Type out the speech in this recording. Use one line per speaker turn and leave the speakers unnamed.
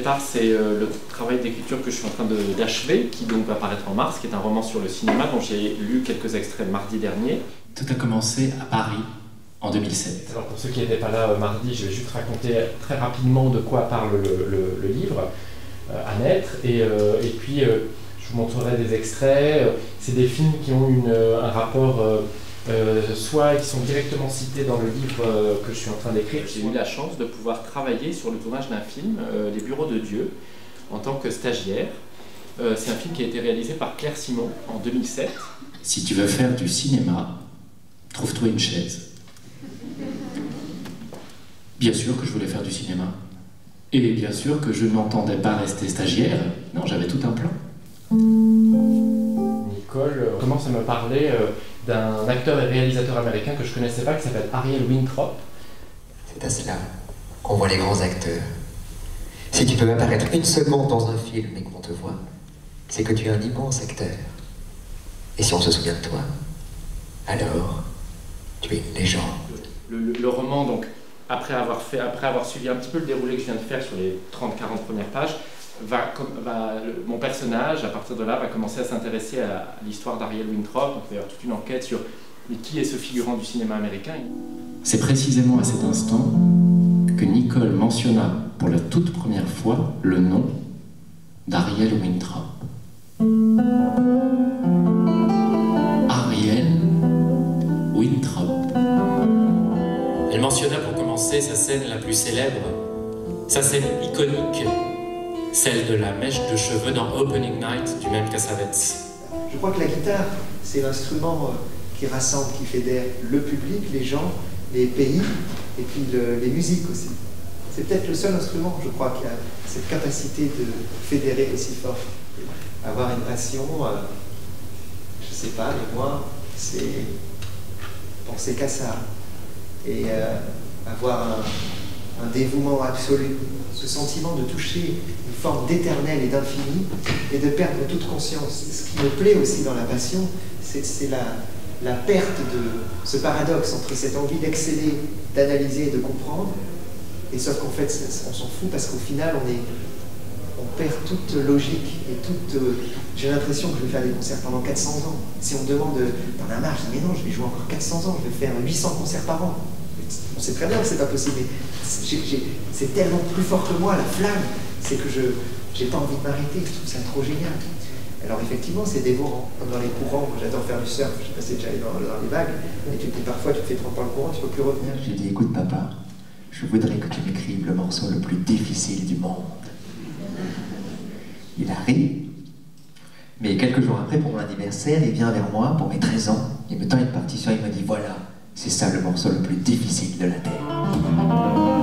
départ, c'est le travail d'écriture que je suis en train d'achever, qui donc va paraître en mars, qui est un roman sur le cinéma dont j'ai lu quelques extraits mardi dernier.
Tout a commencé à Paris en 2007.
Alors pour ceux qui n'étaient pas là mardi, je vais juste raconter très rapidement de quoi parle le livre, à naître, et puis je vous montrerai des extraits. C'est des films qui ont un rapport, soit qui sont directement cités dans le livre que je suis en train d'écrire. J'ai eu la chance de pouvoir travailler sur le tournage d'un film, Les Bureaux de Dieu, en tant que stagiaire. C'est un film qui a été réalisé par Claire Simon en 2007.
Si tu veux faire du cinéma, trouve-toi une chaise. Bien sûr que je voulais faire du cinéma. Et bien sûr que je n'entendais pas rester stagiaire. Non, j'avais tout un plan.
Nicole commence à me parler d'un acteur et réalisateur américain que je ne connaissais pas, qui s'appelle Ariel Wintrop.
C'est à cela qu'on voit les grands acteurs. Si tu peux apparaître une seconde dans un film et qu'on te voit, c'est que tu es un immense acteur. Et si on se souvient de toi, alors tu es une légende.
Le roman, donc, après avoir suivi un petit peu le déroulé que je viens de faire sur les 30-40 premières pages, mon personnage, à partir de là, va commencer à s'intéresser à l'histoire d'Ariel Wintrop. Donc, il va y avoir toute une enquête sur qui est ce figurant du cinéma américain.
C'est précisément à cet instant que Nicole mentionna pour la toute première fois le nom d'Ariel Wintrop. Ariel Wintrop. Elle mentionna pour commencer sa scène la plus célèbre, sa scène iconique, celle de la mèche de cheveux dans Opening Night du même Cassavetes.
Je crois que la guitare, c'est l'instrument qui rassemble, qui fédère le public, les gens, les pays, et puis les musiques aussi. C'est peut-être le seul instrument, je crois, qui a cette capacité de fédérer aussi fort. Avoir une passion, je sais pas, mais moi, c'est penser qu'à ça. Et avoir un dévouement absolu, ce sentiment de toucher une forme d'éternel et d'infini, et de perdre toute conscience. Ce qui me plaît aussi dans la passion, c'est la perte de ce paradoxe entre cette envie d'exceller, d'analyser et de comprendre, et sauf qu'en fait, on s'en fout parce qu'au final, on perd toute logique et toute... J'ai l'impression que je vais faire des concerts pendant 400 ans. Si on me demande dans la marge, je dis mais non, je vais jouer encore 400 ans, je vais faire 800 concerts par an. On sait très bien que c'est pas possible, mais c'est tellement plus fort que moi, la flamme, c'est que je n'ai pas envie de m'arrêter, je trouve ça trop génial. Alors effectivement, c'est dévorant, comme dans les courants, j'adore faire du surf, je sais pas si déjà allé dans les vagues, et parfois tu te fais tremper dans le courant, tu peux plus revenir.
J'ai dit, écoute papa, je voudrais que tu m'écrives le morceau le plus difficile du monde. Il a ri, mais quelques jours après, pour mon anniversaire, il vient vers moi pour mes 13 ans, il me tend une partition, il me dit voilà, c'est ça le morceau le plus difficile de la Terre.